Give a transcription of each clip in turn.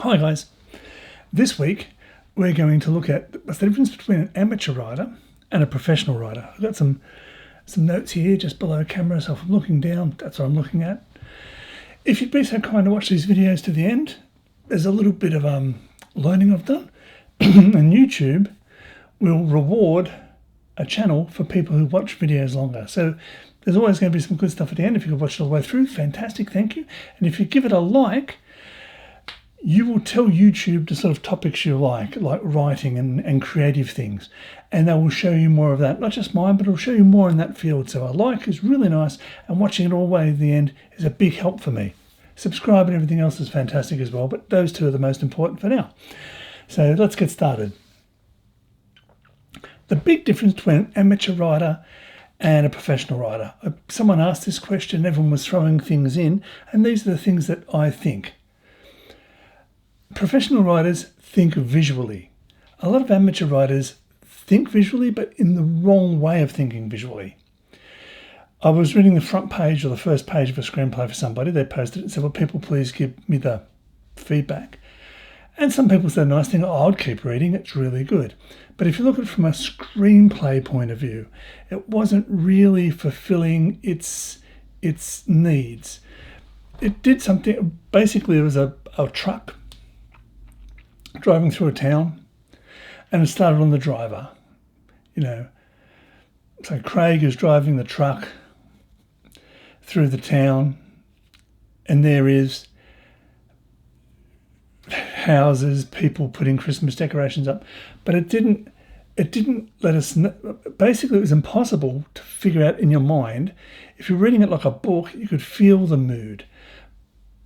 Hi guys. This week we're going to look at what's the difference between an amateur writer and a professional writer. I've got some notes here just below camera, so if I'm looking down, that's what I'm looking at. If you'd be so kind to watch these videos to the end, there's a little bit of learning I've done. And YouTube will reward a channel for people who watch videos longer. So there's always going to be some good stuff at the end. If you could watch it all the way through, fantastic, thank you. And if you give it a like, you will tell YouTube the sort of topics you like writing and creative things. And they will show you more of that. Not just mine, but it'll show you more in that field. So a like is really nice, and watching it all the way to the end is a big help for me. Subscribe and everything else is fantastic as well, but those two are the most important for now. So let's get started. The big difference between an amateur writer and a professional writer. Someone asked this question, everyone was throwing things in, and these are the things that I think. Professional writers think visually. A lot of amateur writers think visually, but in the wrong way of thinking visually. I was reading the front page or the first page of a screenplay for somebody. They posted it and said, well, people, please give me the feedback. And some people said a nice thing, oh, I'd keep reading, it's really good. But if you look at it from a screenplay point of view, it wasn't really fulfilling its needs. It did something, basically it was a truck driving through a town, and it started on the driver. So Craig is driving the truck through the town, and there is houses, people putting Christmas decorations up, but it didn't let us know. Basically, it was impossible to figure out in your mind. If you're reading it like a book, you could feel the mood.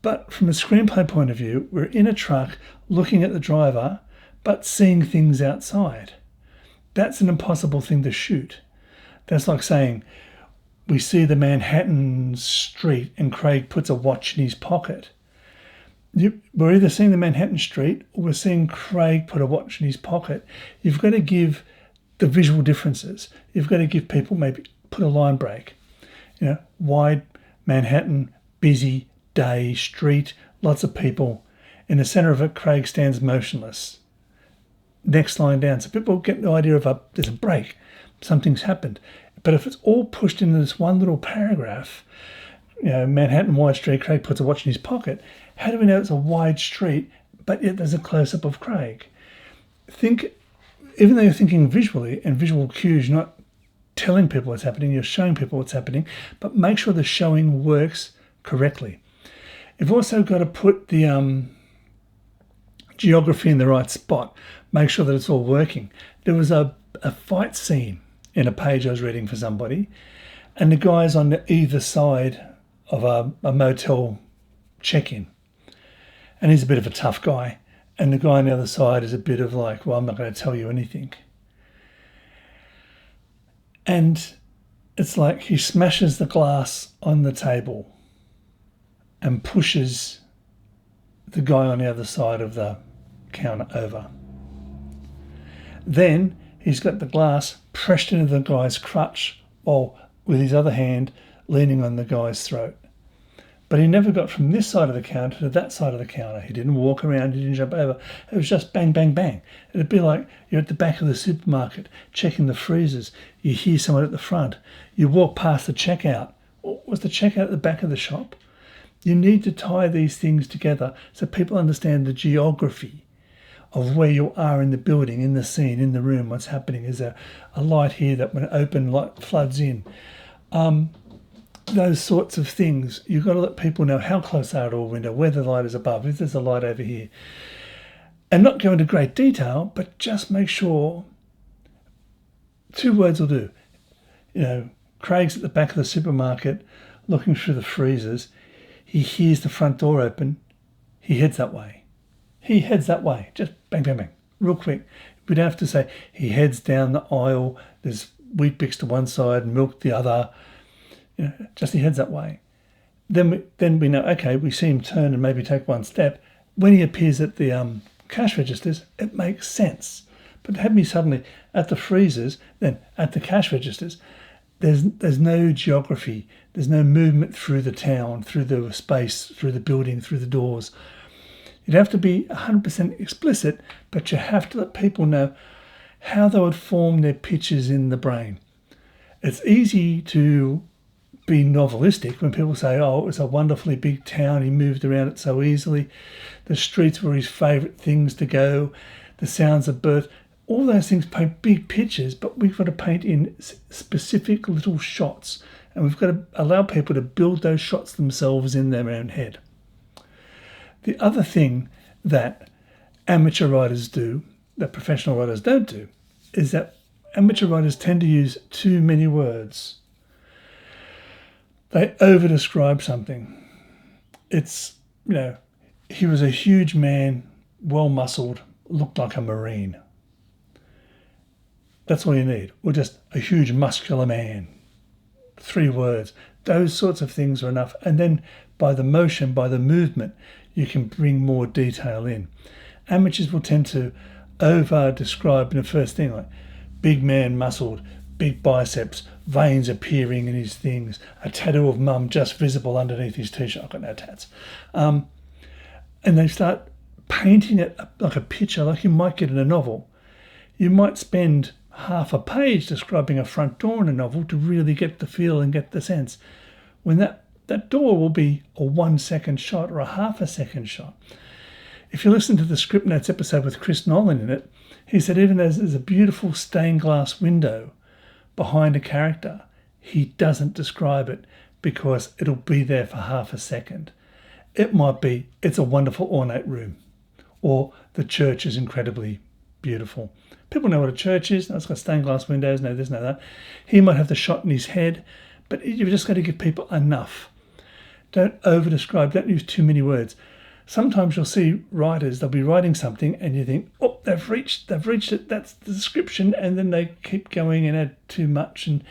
But from a screenplay point of view, we're in a truck looking at the driver, but seeing things outside. That's an impossible thing to shoot. That's like saying, we see the street and Craig puts a watch in his pocket. We're either seeing the Manhattan street or we're seeing Craig put a watch in his pocket. You've got to give the visual differences. You've got to give people, maybe put a line break. Wide Manhattan, busy day, street, lots of people. In the center of it, Craig stands motionless. Next line down. So people get the idea of there's a break. Something's happened. But if it's all pushed into this one little paragraph, Manhattan, wide street, Craig puts a watch in his pocket, how do we know it's a wide street, but yet there's a close-up of Craig? Even though you're thinking visually, and visual cues, you're not telling people what's happening, you're showing people what's happening, but make sure the showing works correctly. You've also got to put the geography in the right spot. Make sure that it's all working. There was a fight scene in a page I was reading for somebody, and the guy's on either side of a motel check-in. And he's a bit of a tough guy. And the guy on the other side is a bit of like, well, I'm not going to tell you anything. And it's like he smashes the glass on the table and pushes the guy on the other side of the counter over. Then he's got the glass pressed into the guy's crutch while with his other hand leaning on the guy's throat. But he never got from this side of the counter to that side of the counter. He didn't walk around, he didn't jump over. It was just bang, bang, bang. It'd be like you're at the back of the supermarket checking the freezers. You hear someone at the front. You walk past the checkout. Was the checkout at the back of the shop? You need to tie these things together so people understand the geography of where you are in the building, in the scene, in the room, what's happening. Is there a light here that when open, light floods in? Those sorts of things. You've got to let people know how close they are to a window, where the light is above, if there's a light over here. And not go into great detail, but just make sure 2 words will do. Craig's at the back of the supermarket looking through the freezers. He hears the front door open. He heads that way. He heads that way. Just bang, bang, bang. Real quick. We don't have to say he heads down the aisle. There's Weet-Bix to one side, milk the other. Just he heads that way. Then we know, okay, we see him turn and maybe take one step. When he appears at the cash registers, it makes sense. But to have me suddenly at the freezers, then at the cash registers, there's no geography. There's no movement through the town, through the space, through the building, through the doors. You'd have to be 100% explicit, but you have to let people know how they would form their pictures in the brain. It's easy to be novelistic when people say, oh, it was a wonderfully big town, he moved around it so easily, the streets were his favourite things to go, the sounds of birth. All those things paint big pictures, but we've got to paint in specific little shots, and we've got to allow people to build those shots themselves in their own head. The other thing that amateur writers do, that professional writers don't do, is that amateur writers tend to use too many words. They over-describe something. It's, he was a huge man, well-muscled, looked like a Marine. That's all you need. Or just a huge muscular man. 3 words. Those sorts of things are enough. And then by the motion, by the movement, you can bring more detail in. Amateurs will tend to over-describe in the first thing, like big man muscled, big biceps, veins appearing in his things, a tattoo of mum just visible underneath his t-shirt. I've got no tats. And they start painting it like a picture, like you might get in a novel. You might spend half a page describing a front door in a novel to really get the feel and get the sense. When that door will be a 1 second shot or a half a second shot. If you listen to the Scriptnotes episode with Chris Nolan in it, he said even though there's a beautiful stained glass window behind a character, he doesn't describe it because it'll be there for half a second. It might be, it's a wonderful ornate room, or the church is incredibly beautiful. People know what a church is. No, it's got stained glass windows, no this, no that. He might have the shot in his head, but you've just got to give people enough. Don't over-describe, don't use too many words. Sometimes you'll see writers, they'll be writing something and you think, oh, they've reached it, that's the description, and then they keep going and add too much, and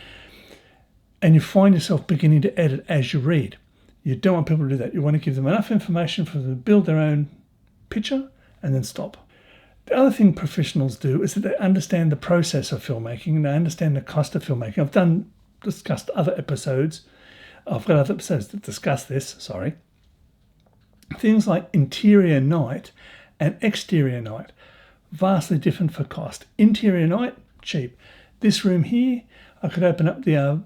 you find yourself beginning to edit as you read. You don't want people to do that. You want to give them enough information for them to build their own picture and then stop. The other thing professionals do is that they understand the process of filmmaking and they understand the cost of filmmaking. I've discussed other episodes. I've got other episodes that discuss this, sorry. Things like interior night and exterior night, vastly different for cost. Interior night, cheap. This room here, I could open up the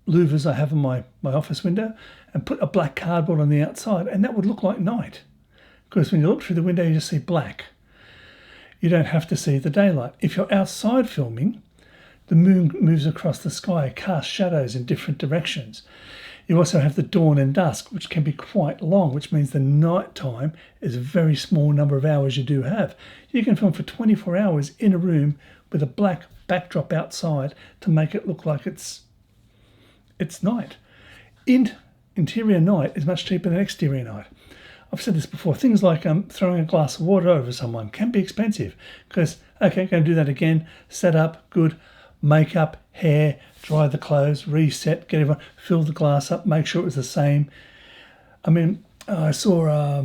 louvers I have in my office window and put a black cardboard on the outside, and that would look like night. Because when you look through the window, you just see black. You don't have to see the daylight. If you're outside filming, the moon moves across the sky, casts shadows in different directions. You also have the dawn and dusk, which can be quite long, which means the night time is a very small number of hours you do have. You can film for 24 hours in a room with a black backdrop outside to make it look like it's night. Interior night is much cheaper than exterior night. I've said this before. Things like throwing a glass of water over someone can be expensive because, okay, going to do that again, set up, good, makeup, hair, dry the clothes, reset, get everyone, fill the glass up, make sure it was the same. I mean, I saw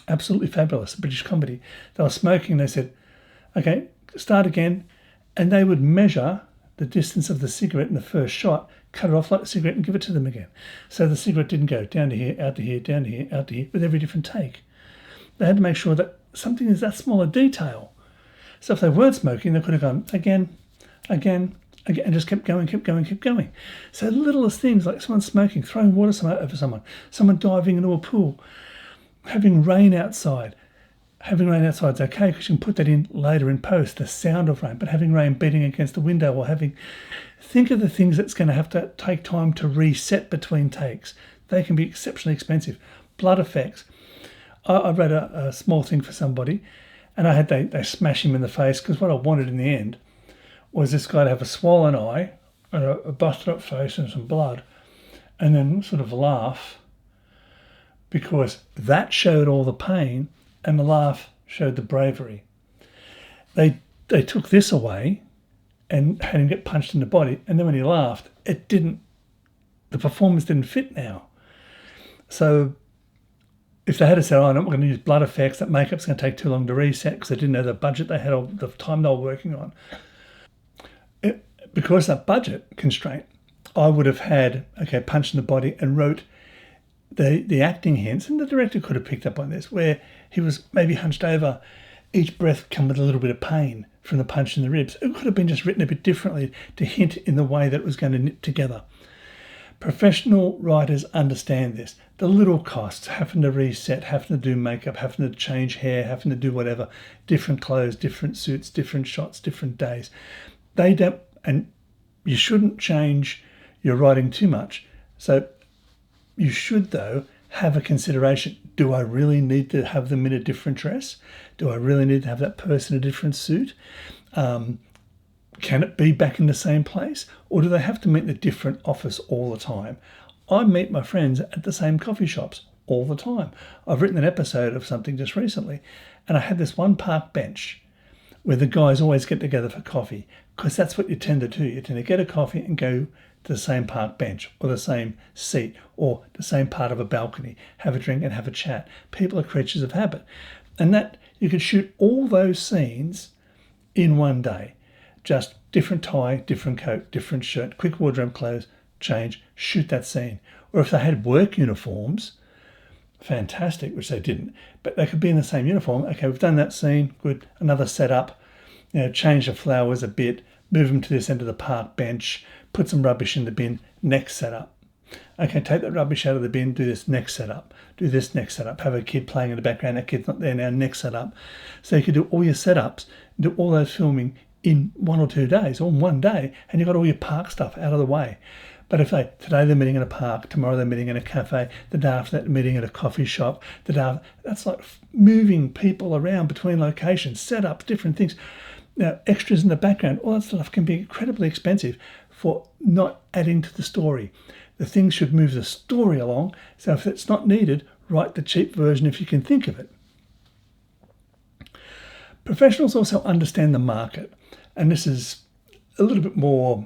Absolutely Fabulous, a British comedy. They were smoking. They said, okay, start again. And they would measure the distance of the cigarette in the first shot, cut it off like a cigarette and give it to them again. So the cigarette didn't go down to here, out to here, down to here, out to here, with every different take. They had to make sure that something is that small a detail. So if they weren't smoking, they could have gone again, and just kept going. So the littlest things like someone smoking, throwing water over someone diving into a pool, having rain outside. Having rain outside is okay because you can put that in later in post, the sound of rain, but having rain beating against the window or think of the things that's going to have to take time to reset between takes. They can be exceptionally expensive. Blood effects. I read a small thing for somebody and they smash him in the face because what I wanted in the end was this guy to have a swollen eye and a busted up face and some blood and then sort of laugh because that showed all the pain and the laugh showed the bravery. They took this away and had him get punched in the body, and then when he laughed, the performance didn't fit now. So if they had said, oh, no, we're going to use blood effects, that makeup's going to take too long to reset because they didn't know the budget they had or the time they were working on. Because of that budget constraint, I would have had, punch in the body and wrote the acting hints, and the director could have picked up on this, where he was maybe hunched over. Each breath come with a little bit of pain from the punch in the ribs. It could have been just written a bit differently to hint in the way that it was going to knit together. Professional writers understand this. The little costs, having to reset, having to do makeup, having to change hair, having to do whatever, different clothes, different suits, different shots, different days. They don't, and you shouldn't change your writing too much. So you should, though, have a consideration. Do I really need to have them in a different dress? Do I really need to have that person in a different suit? Can it be back in the same place? Or do they have to meet in a different office all the time? I meet my friends at the same coffee shops all the time. I've written an episode of something just recently, and I had this one park bench where the guys always get together for coffee, because that's what you tend to do. You tend to get a coffee and go to the same park bench or the same seat or the same part of a balcony, have a drink and have a chat. People are creatures of habit. And that you could shoot all those scenes in one day. Just different tie, different coat, different shirt, quick wardrobe clothes, change, shoot that scene. Or if they had work uniforms, fantastic, which they didn't, but they could be in the same uniform. Okay, we've done that scene, good, another setup, change the flowers a bit, move them to this end of the park bench, put some rubbish in the bin, next setup. Okay, take that rubbish out of the bin, do this next setup, do this next setup, have a kid playing in the background, that kid's not there now, next setup. So you could do all your setups, do all those filming in 1 or 2 days, or in one day, and you've got all your park stuff out of the way. But if today they're meeting in a park, tomorrow they're meeting in a cafe, the day after that they're meeting at a coffee shop, that's like moving people around between locations, setups, different things. Now, extras in the background, all that stuff can be incredibly expensive for not adding to the story. The things should move the story along, so if it's not needed, write the cheap version if you can think of it. Professionals also understand the market, and this is a little bit more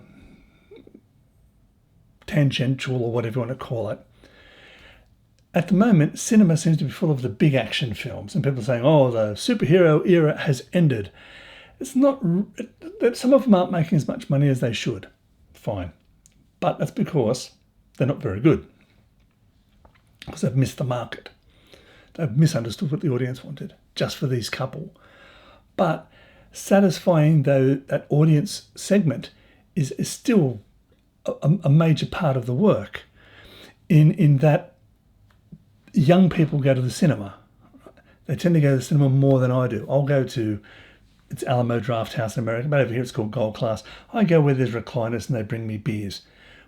tangential or whatever you want to call it. At the moment, cinema seems to be full of the big action films, and people are saying, oh, the superhero era has ended. It's not that some of them aren't making as much money as they should. Fine. But that's because they're not very good. Because they've missed the market. They've misunderstood what the audience wanted, just for these couple. But satisfying that audience segment is still a major part of the work, in that young people go to the cinema. They tend to go to the cinema more than I do. I'll go to, it's Alamo Draft House in America, but over here it's called Gold Class. I go where there's recliners and they bring me beers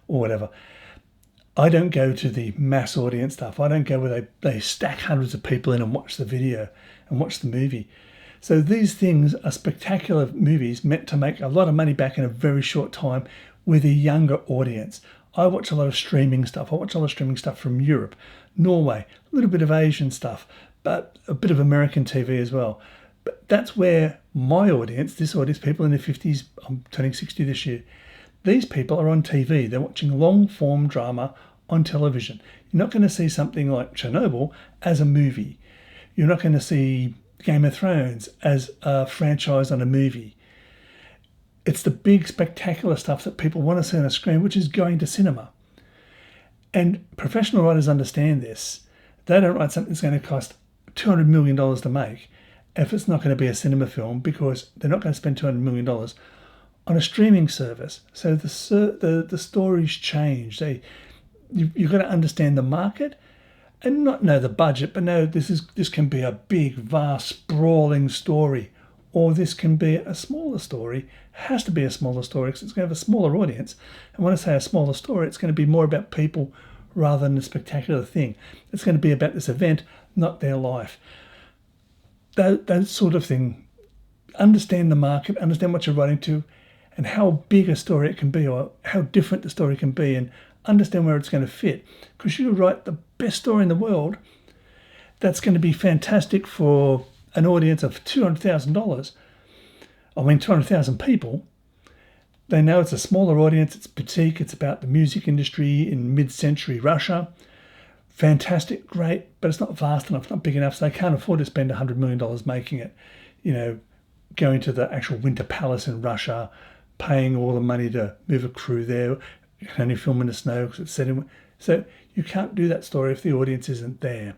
or whatever. I don't go to the mass audience stuff. I don't go where they stack hundreds of people in and watch the video and watch the movie. So these things are spectacular movies meant to make a lot of money back in a very short time with a younger audience. I watch a lot of streaming stuff. I watch a lot of streaming stuff from Europe, Norway, a little bit of Asian stuff, but a bit of American TV as well. But that's where my audience, this audience, people in their 50s, I'm turning 60 this year, these people are on TV. They're watching long-form drama on television. You're not going to see something like Chernobyl as a movie. You're not going to see Game of Thrones as a franchise on a movie. It's the big, spectacular stuff that people want to see on a screen, which is going to cinema. And professional writers understand this. They don't write something that's going to cost $200 million to make if it's not going to be a cinema film, because they're not going to spend $200 million on a streaming service. So the stories change. You've got to understand the market and not know the budget, but know this can be a big, vast, sprawling story, or this can be a smaller story. Has to be a smaller story because it's going to have a smaller audience. And when I say a smaller story, it's going to be more about people rather than a spectacular thing. It's going to be about this event, not their life. That sort of thing. Understand the market, understand what you're writing to, and how big a story it can be, or how different the story can be, and understand where it's going to fit. Because you write the best story in the world that's going to be fantastic for an audience of $200,000. 200,000 people. They know it's a smaller audience, it's boutique, it's about the music industry in mid-century Russia. Fantastic, great, but it's not vast enough, not big enough, so they can't afford to spend $100 million making it. Going to the actual Winter Palace in Russia, paying all the money to move a crew there. You can only film in the snow because it's set in. So you can't do that story if the audience isn't there.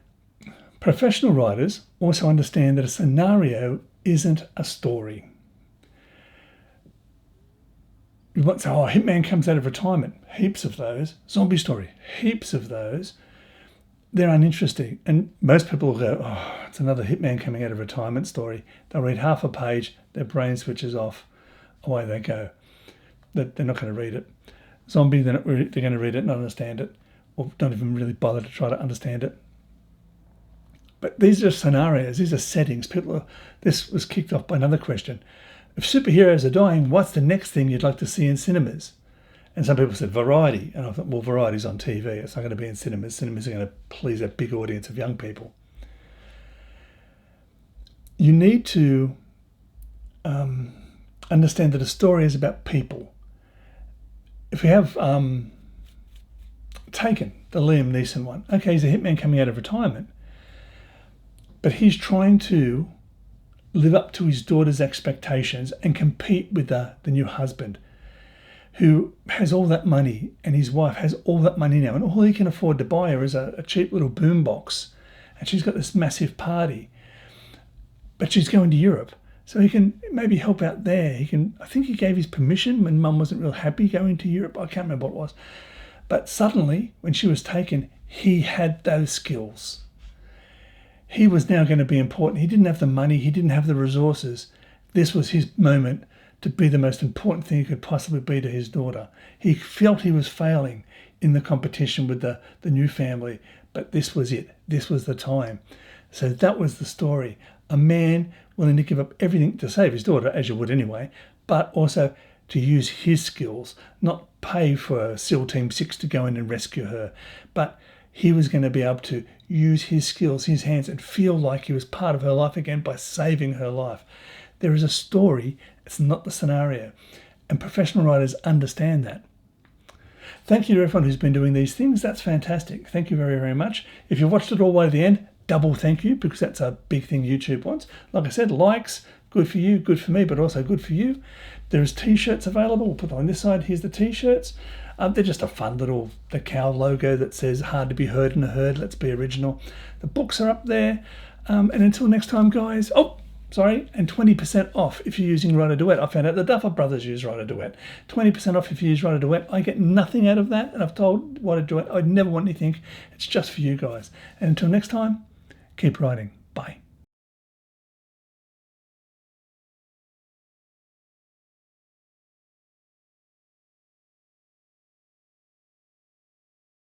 Professional writers also understand that a scenario isn't a story. You might say, oh, Hitman comes out of retirement. Heaps of those. Zombie story. Heaps of those. They're uninteresting. And most people will go, oh, it's another Hitman coming out of retirement story. They'll read half a page, their brain switches off, away they go. They're not going to read it. Zombie, they're going to read it, not understand it, or don't even really bother to try to understand it. But these are scenarios, these are settings. This was kicked off by another question. If superheroes are dying, what's the next thing you'd like to see in cinemas? And some people said variety. And I thought, well, variety's on TV. It's not going to be in cinemas. Cinemas are going to please a big audience of young people. You need to understand that a story is about people. If we have Taken, the Liam Neeson one. Okay, he's a hitman coming out of retirement. But he's trying to live up to his daughter's expectations and compete with the new husband who has all that money, and his wife has all that money now, and all he can afford to buy her is a cheap little boombox, and she's got this massive party. But she's going to Europe, so he can maybe help out there. I think he gave his permission when Mum wasn't real happy going to Europe. I can't remember what it was. But suddenly, when she was taken, he had those skills. He was now going to be important. He didn't have the money. He didn't have the resources. This was his moment to be the most important thing he could possibly be to his daughter. He felt he was failing in the competition with the new family, but this was it. This was the time. So that was the story. A man willing to give up everything to save his daughter, as you would anyway, but also to use his skills, not pay for SEAL Team 6 to go in and rescue her, but he was going to be able to use his skills, his hands, and feel like he was part of her life again by saving her life. There is a story, it's not the scenario. And professional writers understand that. Thank you to everyone who's been doing these things. That's fantastic. Thank you very, very much. If you watched it all the way to the end, double thank you, because that's a big thing YouTube wants. Like I said, likes, good for you, good for me, but also good for you. There's t-shirts available. We'll put them on this side. Here's the t-shirts. They're just a fun little, the cow logo that says hard to be heard in a herd. Let's be original. The books are up there. And until next time, guys. And 20% off if you're using writerduet. I found out the Duffer Brothers use writerduet. 20% off if you use writerduet. I get nothing out of that. And I've told writerduet I'd never want anything. It's just for you guys. And until next time, keep writing. Bye.